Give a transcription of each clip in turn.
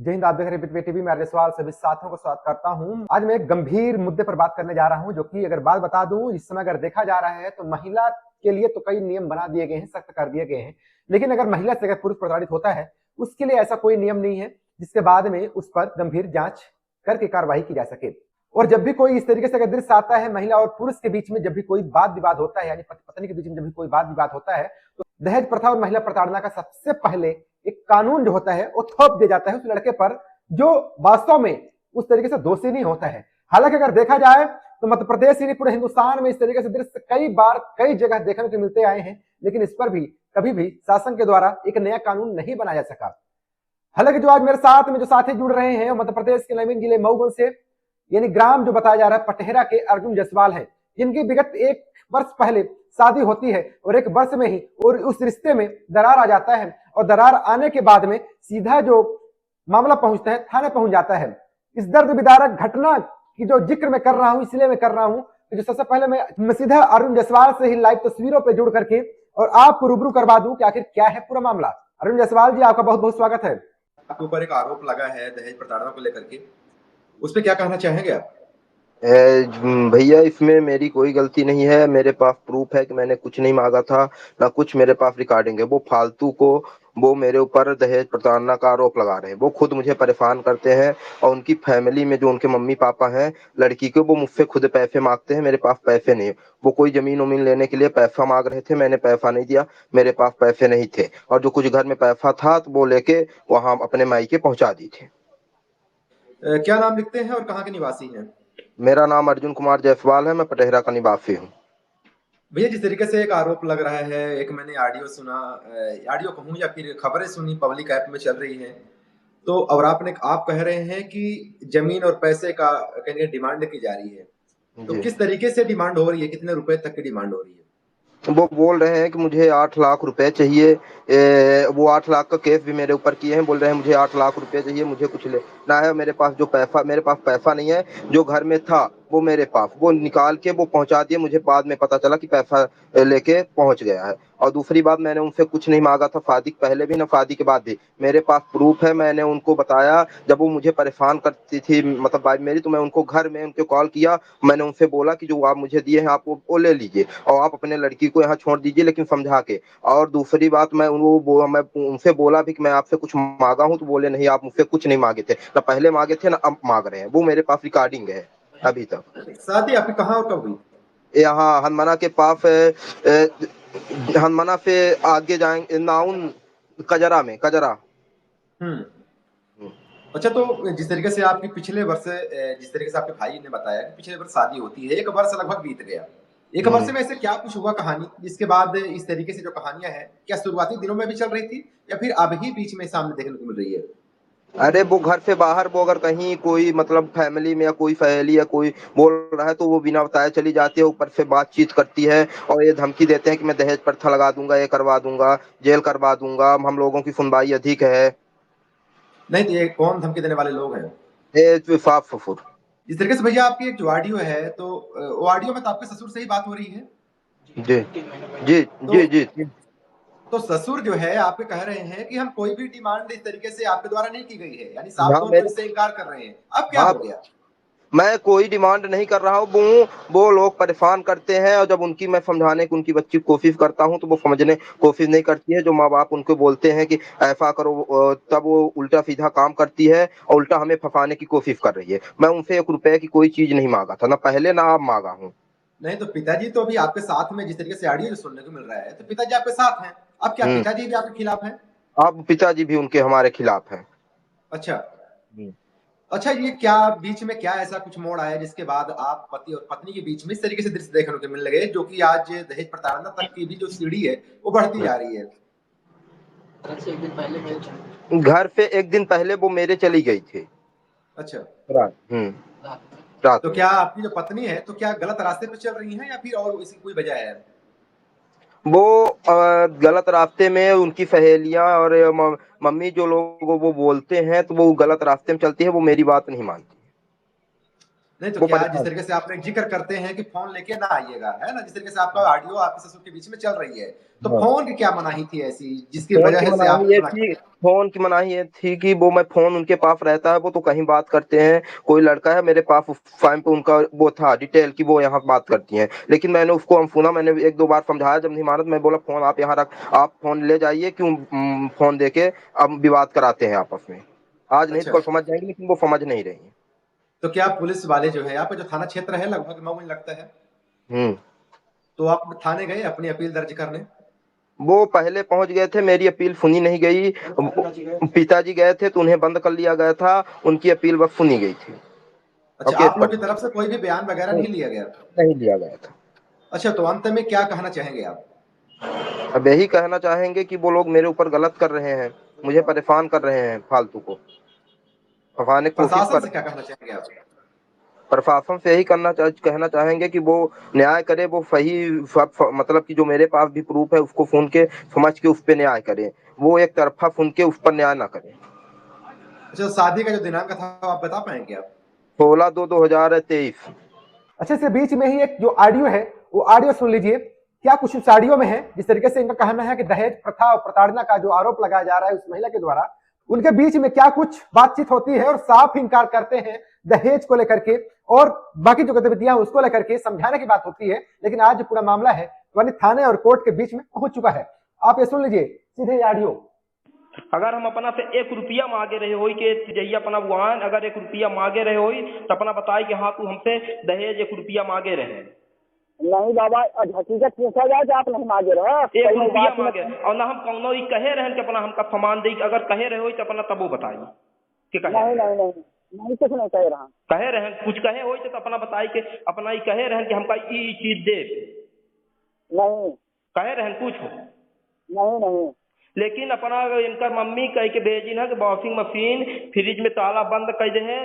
जय हिंद। आप देख रहे हैं टीवी। मैं सवाल सभी साथियों को स्वागत करता हूं। आज मैं एक गंभीर मुद्दे पर बात करने जा रहा हूं, जो कि अगर बात बता दूं, इस समय अगर देखा जा रहा है तो महिला के लिए तो कई नियम बना दिए गए हैं, सख्त कर दिए गए हैं। लेकिन अगर महिला से अगर पुरुष प्रताड़ित होता है, उसके लिए ऐसा कोई नियम नहीं है जिसके बाद में उस पर गंभीर जांच करके कार्रवाई की जा सके। और जब भी कोई इस तरीके से अगर दृश्य आता है, महिला और पुरुष के बीच में जब भी कोई वाद विवाद होता है, यानी पति पत्नी के बीच में जब भी कोई वाद विवाद होता है, तो दहेज प्रथा और महिला प्रताड़ना का सबसे पहले एक कानून जो होता है वो थोप दिया जाता है उस लड़के पर, जो वास्तव में उस तरीके से दोषी नहीं होता है। हालांकि अगर देखा जाए तो मध्य प्रदेश ही नहीं, पूरे हिंदुस्तान में इस तरीके से दृश्य कई बार कई जगह देखने को मिलते आए हैं, लेकिन इस पर भी कभी भी शासन के द्वारा एक नया कानून नहीं बनाया जा सका। हालांकि जो आज मेरे साथ में जो साथी जुड़ रहे हैं मध्य प्रदेश के नवीन जिले मऊगंज से, यानी ग्राम जो बताया जा रहा है पटेहरा के अर्जुन जायसवाल है, जिनकी विगत एक वर्ष पहले शादी होती है और एक वर्ष में ही और उस रिश्ते में दरार आ जाता है, और दरार आने के बाद में सीधा जो मामला पहुंचता है थाने पहुंच जाता है। इस दर्द विदारक घटना की जो जिक्र मैं कर रहा हूं, इसलिए मैं कर रहा हूं कि जो सबसे पहले मैं सीधा अर्जुन जायसवाल से ही लाइव तस्वीरों पे जुड़ करके और आपको रूबरू करवा दूं कि आखिर क्या है पूरा मामला। अर्जुन जायसवाल जी, आपका बहुत बहुत स्वागत है। आपके ऊपर एक आरोप लगा है दहेज प्रताड़ना को लेकर के, उस पर क्या कहना चाहेंगे आप? भैया, इसमें मेरी कोई गलती नहीं है। मेरे पास प्रूफ है कि मैंने कुछ नहीं मांगा था, ना कुछ मेरे पास रिकॉर्डिंग है। वो फालतू को वो मेरे ऊपर दहेज प्रताड़ना का आरोप लगा रहे हैं। वो खुद मुझे परेशान करते हैं और उनकी फैमिली में जो उनके मम्मी पापा हैं लड़की के, वो मुझसे खुद पैसे मांगते हैं। मेरे पास पैसे नहीं। वो कोई जमीन उमीन लेने के लिए पैसा मांग रहे थे, मैंने पैसा नहीं दिया, मेरे पास पैसे नहीं थे। और जो कुछ घर में पैसा था तो वो लेके वहां अपने मायके पहुंचा दी थे। क्या नाम लिखते हैं और कहाँ के निवासी हैं? मेरा नाम अर्जुन कुमार जायसवाल है, मैं पटेहरा का निवासी हूँ। भैया, जिस तरीके से एक आरोप लग रहा है, एक मैंने ऑडियो सुना, ऑडियो कहूँ या फिर खबरें सुनी, पब्लिक ऐप में चल रही है, तो और आप कह रहे हैं कि जमीन और पैसे का कहेंगे डिमांड की जा रही है, तो जी। किस तरीके से डिमांड हो रही है? कितने रुपए तक की डिमांड हो रही है? वो बोल रहे हैं कि मुझे 8 लाख रुपए चाहिए। वो 8 लाख का केस भी मेरे ऊपर किए हैं। बोल रहे हैं मुझे 8 लाख रुपए चाहिए, मुझे कुछ लेना है। मेरे पास जो पैसा, मेरे पास पैसा नहीं है। जो घर में था वो मेरे पास, वो निकाल के वो पहुंचा दिए। मुझे बाद में पता चला कि पैसा लेके पहुंच गया है। और दूसरी बात, मैंने उनसे कुछ नहीं मांगा था, शादी पहले भी ना शादी के बाद भी। मेरे पास प्रूफ है। मैंने उनको बताया, जब वो मुझे परेशान करती थी, मतलब बात मेरी, तो मैं उनको घर में उनको कॉल किया। मैंने उनसे बोला कि जो आप मुझे दिए हैं आप वो ले लीजिए और आप अपने लड़की को यहाँ छोड़ दीजिए, लेकिन समझा के। और दूसरी बात, मैं उनसे बोला भी कि मैं आपसे कुछ मांगा हूँ, तो बोले नहीं, आप मुझसे कुछ नहीं मांगे थे, ना पहले मांगे थे ना अब मांग रहे हैं। वो मेरे पास रिकॉर्डिंग है अभी तक। शादी आपकी कहाँ और कब हुई? यहाँ हनुमाना के पास हनुमाना से आगे जाएंगे, नाउन कजरा में, कजरा। हम्म। अच्छा, तो जिस तरीके से आपकी पिछले वर्ष जिस तरीके से आपके भाई ने बताया कि पिछले वर्ष शादी होती है, एक वर्ष लगभग बीत गया। एक वर्ष में ऐसे क्या कुछ हुआ कहानी जिसके बाद इस तरीके से जो कहानियां हैं, क्या शुरुआती दिनों में भी चल रही थी या फिर अब ही बीच में सामने देखने को मिल रही है? अरे वो घर से बाहर, वो अगर कहीं कोई मतलब फैमिली में या कोई सहेली या कोई बोल रहा है तो वो बिना बताए चली जाती है। ऊपर से बातचीत करती है और ये धमकी देते हैं कि मैं दहेज प्रथा लगा दूंगा, ये करवा दूंगा, जेल करवा दूंगा, हम लोगों की सुनवाई अधिक है। नहीं, तो ये कौन धमकी देने वाले लोग हैं? ये साफ सफुर। जिस तरीके से भैया आपकी एक जो ऑडियो है, तो वो ऑडियो में तो आपके ससुर से ही बात हो रही है। जी जी तो जी जी जी। तो ससुर जो है आपके कह रहे हैं कि हम कोई भी डिमांड इस तरीके से आपके द्वारा नहीं की गई है, यानी साफ हाँ तौर पर मेरे, इससे इनकार कर रहे हैं। अब क्या हाँ, हो गया? मैं कोई डिमांड नहीं कर रहा हूँ। वो लोग परेशान करते हैं और जब उनकी मैं समझाने की उनकी बच्ची कोशिश करता हूँ तो वो समझने कोशिश नहीं करती है। जो माँ बाप उनको बोलते हैं कि ऐसा करो, तब वो उल्टा सीधा काम करती है और उल्टा हमें फंसाने की कोशिश कर रही है। मैं उनसे 1 रुपए की कोई चीज नहीं मांगा था, ना पहले ना अब मांगा हूँ। नहीं, तो पिताजी तो अभी आपके साथ में, जिस तरीके से ऑडियो जो सुनने को मिल रहा है, तो पिताजी आपके साथ हैं। अब क्या हम्म। पिताजी भी आपके खिलाफ हैं? अब पिताजी भी उनके हमारे खिलाफ हैं। अच्छा। अच्छा, ये क्या बीच में क्या ऐसा कुछ मोड़ आया जिसके बाद आप पति और पत्नी के बीच में इस तरीके से दृश्य देखने को मिलने लगे, जो कि आज दहेज प्रताड़ना तक की भी जो सीढ़ी है वो बढ़ती जा रही है? घर पे एक दिन पहले वो मेरे चली गई थी, अच्छा, रात। रात तो में। क्या आपकी जो पत्नी है तो क्या गलत रास्ते पे चल रही है या फिर और इसकी कोई वजह है? वो गलत रास्ते में, उनकी सहेलियां और मम्मी जो लोग वो बोलते हैं तो वो गलत रास्ते में चलती है, वो मेरी बात नहीं मानती। नहीं तो वो क्या जिस परेशान। तरीके से आपने जिक्र करते हैं कि फोन लेके ना आइएगा, है ना, जिस तरीके से आपका ऑडियो आपके ससुर के बीच में चल रही है, तो हाँ, फोन की क्या मनाही थी ऐसी जिसकी फोन की वजह से मनाही आपने ये मना थी, किया? फोन की मनाही ये थी कि वो मैं फोन उनके पास रहता है, वो तो कहीं बात करते हैं, कोई लड़का है मेरे पास उस टाइम पे उनका वो था डिटेल की वो यहाँ बात करती हैं, लेकिन मैंने उसको हम सुना, मैंने एक दो बार समझाया, जब नहीं माना तो मैं बोला फोन आप यहाँ रख, आप फोन ले जाइए, क्यों फोन देके अब विवाद कराते हैं आपस में, आज नहीं तो अच्छा, कल समझ जाएंगे, लेकिन वो समझ नहीं रही है। तो क्या पुलिस वाले जो है आपका जो थाना क्षेत्र है लगभग मऊ, मुझे लगता है, हम्म। तो आप थाने गए अपनी अपील दर्ज करने? वो पहले पहुंच गए थे, मेरी अपील सुनी नहीं गई, पिताजी गए थे तो उन्हें बंद कर लिया गया था, उनकी अपील बस सुनी गई थी और अच्छा, केस आप लोग पट की तरफ से कोई भी बयान वगैरह नहीं लिया गया? नहीं लिया गया था। अच्छा, तो अंत में क्या कहना चाहेंगे आप? अब यही कहना चाहेंगे कि वो लोग मेरे ऊपर गलत कर रहे हैं, मुझे परेशान कर रहे हैं, फालतू को फंसाने की कोशिश प्रशासन कर से रहे क्या हैं। कहना चाहेंगे आप? प्रशासन से यही कहना चाहेंगे कि वो न्याय करे, वो सही मतलब कि जो मेरे पास भी प्रूफ है उसको सुन के समझ के उस पर न्याय करे, वो एक तरफा सुन के उस पर न्याय ना करे। अच्छा, तो शादी का जो दिनांक था वो आप बता पाएंगे आप? 16/2/2023। अच्छे से बीच में ही एक जो ऑडियो है वो ऑडियो सुन लीजिए, क्या कुछ उस ऑडियो में है। जिस तरीके से इनका कहना है कि दहेज प्रथा और प्रताड़ना का जो आरोप लगाया जा रहा है उस महिला के द्वारा, उनके बीच में क्या कुछ बातचीत होती है और साफ इनकार करते हैं दहेज को लेकर के, और बाकी जो गतिविधियां उसको लेकर के समझाने की बात होती है। लेकिन आज जो पूरा मामला है वह थाने और कोर्ट के बीच में पहुंच चुका है। आप ये सुन लीजिए सीधे ऑडियो। अगर हम अपना से 1 रुपया मांगे रहे हो कि जहिया अपना बुआन अगर 1 रुपया मांगे रहे हो तो अपना बताए कि हाँ तू हमसे दहेज 1 रुपया मांगे रहे। नहीं बाबा, हकीकत पूछा जाए तो आप नहीं मांगे रहे, 1 रुपया मांगे और ना हम कौनो ही कहे रहे कि अपना हमका सामान दे, अगर कहे रहे हो तो अपना तबो बताई कि कहे नहीं नहीं नहीं नहीं, कुछ नहीं कह रहा। कहे रहे कुछ कहे हो तो अपना बताई कि अपना ही कहे रहे कि हमका ई चीज दे, नहीं कहे रहे कुछ। नहीं नहीं लेकिन अपना इनका मम्मी कह के भेजी ना कि वॉशिंग मशीन फ्रिज में ताला बंद कर दे है,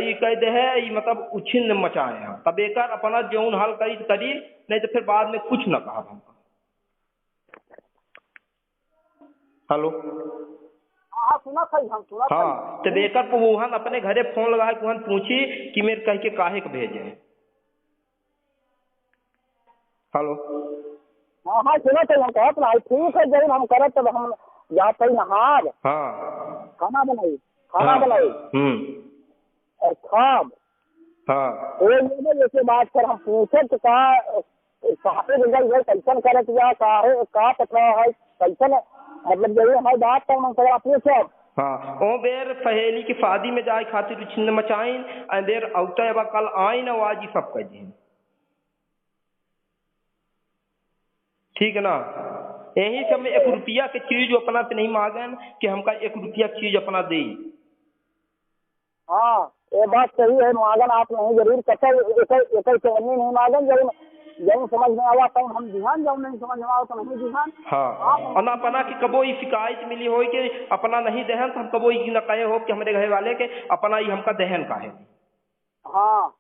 ई कह दे है, ई मतलब उछिन मचाए हैं, तब एक अपना जौन हल करी नहीं तो फिर बाद में कुछ न कहा हमका। हेलो, हाँ सुना सही, हम सुना सही। हाँ तो बेकर को वहां अपने घरे फोन लगा के वहां पूछी कि मेरे कह के काहे के भेजे हैं। हेलो, हाँ हाँ सुना सही, हम कहत ना ठीक है, जरूर हम करत तब हम जाते ही नहार हाँ खाना बनाई हाँ और खाब हाँ तो ये जैसे बात कर हम पूछे तो काहे रिजल्ट है, कैसन करत या काहे का पता है कैसन, मतलब जरूर हमारी बात तो हम सवाल पूछे। हाँ ओ बेर सहेली की शादी में जाए खातिर छिन्न मचाइन अंदेर औते अब कल आइन और आज ही सब कह दी, ठीक है ना। यही सब में 1 रुपया की चीज अपना से नहीं मांगन कि हमका 1 रुपया चीज अपना दे। हाँ ये बात सही है, मांगन आप नहीं जरूर कतल एक नहीं मांगन, जरूर जरूर समझ में आवा तो हम ध्यान, जब नहीं समझ में आवा तो नहीं ध्यान। हाँ और ना अपना की कबो ही शिकायत मिली हो कि अपना नहीं दहन तो हम कबो ही न कहे हो कि हमारे घर वाले के अपना ही हमका दहन का है, हाँ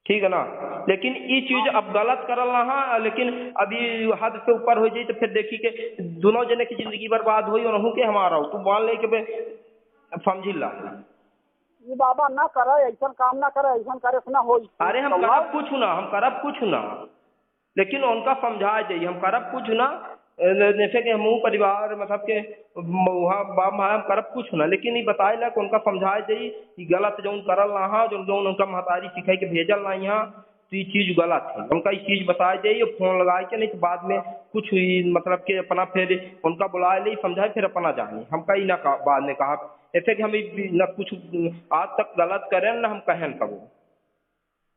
ठीक है ना। लेकिन ये चीज अब गलत करल रहा, लेकिन अभी हद से ऊपर हो जाए तो फिर देखी के दोनों जने की जिंदगी बर्बाद हुई और के हमारा तू मान ले के समझी ला। ये बाबा ना करे ऐसा काम, ना करे ऐसा करे ना हो। अरे हम करब कुछ ना, हम करब कुछ ना, लेकिन उनका समझा जाइए हम करब कुछ ना, जैसे कि हम परिवार मतलब के वहाँ बाप माँ हम करब कुछ ना, लेकिन ये बताए ला कि उनका समझा जाइए कि गलत जो करल रहा जो उनका महतारी सिखाई के भेजल ना यहाँ, तो ये चीज गलत है, उनका ये चीज बताए जाइए फोन लगाए के, नहीं तो बाद में कुछ हुई मतलब कि अपना फिर उनका बुलाए ले समझाए फिर अपना जाए, हम कहीं ना बाद में कहा ऐसे कि हम न कुछ आज तक गलत करें ना हम कहें कबो।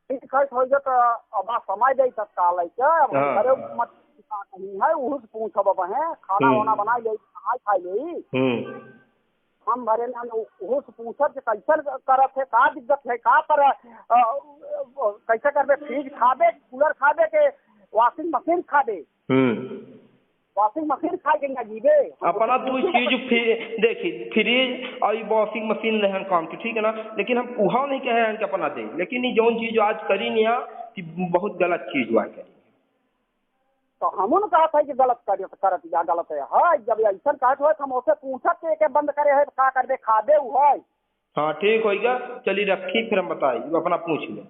ठीक है हो जाए तो अब समय दे तत्काल घरे मत कहीं है उस पूछब अब है खाना वाना बनाई ले नहाई खाई ले हम भरे ना उस पूछब कि कैसे करत है, का दिक्कत है, का पर कैसे करबे, फ्रिज खाबे कूलर खाबे के वॉशिंग मशीन खाबे, वॉशिंग मशीन खा के ना जीवे अपना तू चीज देखी फ्रिज और वॉशिंग मशीन रहन काम की, ठीक है ना, लेकिन हम उहा नहीं कहे हैं कि अपना दे, लेकिन ये जौन चीज आज करी नहीं कि बहुत गलत चीज हुआ करी, तो हम न कहत है कि गलत करत या गलत है जब ऐसा कहत हो हम उसे पूछत के बंद करे है का करबे खाबे उ है हाँ ठीक होगा, चलिए रखी, फिर हम बताई अपना पूछ ले।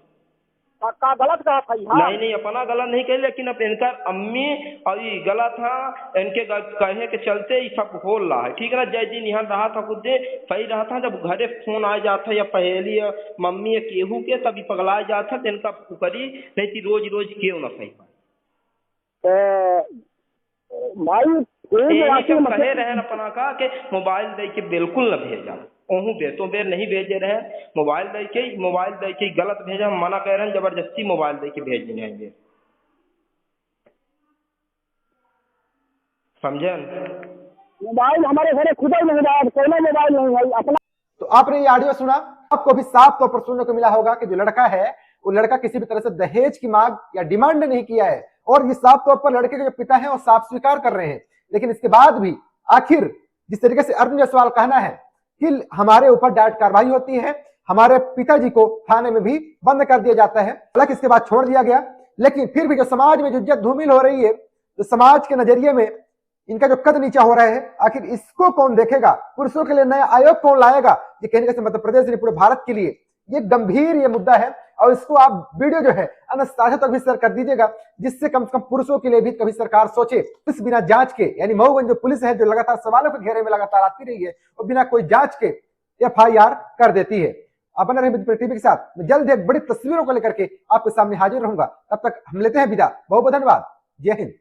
का गलत कहा था हाँ? नहीं अपना गलत नहीं कही, लेकिन अब इनका अम्मी और ये गलत था, इनके कहे के चलते ये सब हो रहा है, ठीक है ना। जय दिन यहाँ रहा था कुछ देर सही रहा था, जब घरे फोन आ जाता या पहेली या मम्मी या केहू के तभी पगला जाता तो इनका करी, नहीं थी रोज रोज क्यों ना सही भाई कहे रहे अपना का के मोबाइल दे के बिल्कुल न भेजा, ओहू बेर बेर नहीं भेजे रहे, मोबाइल दे के गलत भेजा, हम मना कह रहे हैं, जबरदस्ती मोबाइल दे के भेज देंगे, समझे। मोबाइल हमारे घरे खुद ही नहीं रहा, कोई मोबाइल नहीं है अपना। तो आपने ये ऑडियो सुना, आपको भी साफ तौर पर सुनने को मिला होगा कि जो लड़का है वो लड़का किसी भी तरह से दहेज की मांग या डिमांड नहीं किया है, और ये साफ तौर पर लड़के के जो पिता हैं वो साफ स्वीकार कर रहे हैं। लेकिन इसके बाद भी आखिर जिस तरीके से अर्जुन जायसवाल कहना है कि हमारे ऊपर डायरेक्ट कार्रवाई होती है, हमारे पिताजी को थाने में भी बंद कर दिया जाता है, हालांकि इसके बाद छोड़ दिया गया, लेकिन फिर भी जो समाज में जो इज्जत धूमिल हो रही है, तो समाज के नजरिए में इनका जो कद नीचा हो रहा है, आखिर इसको कौन देखेगा? पुरुषों के लिए नया आयोग कौन लाएगा? ये कहने का मध्य प्रदेश पूरे भारत के लिए ये गंभीर ये मुद्दा है, और इसको आप वीडियो जो है अन्य साझा तक भी शेयर कर दीजिएगा, जिससे कम से कम पुरुषों के लिए भी कभी सरकार सोचे। इस बिना जांच के, यानी मऊगंज जो पुलिस है जो लगातार सवालों के घेरे में लगातार आती रही है, और बिना कोई जांच के FIR कर देती है। आप बने रहे टीवी के साथ, मैं जल्द एक बड़ी तस्वीरों को लेकर के आपके सामने हाजिर रहूंगा। तब तक हम लेते हैं विदा, बहुत बहुत धन्यवाद, जय हिंद।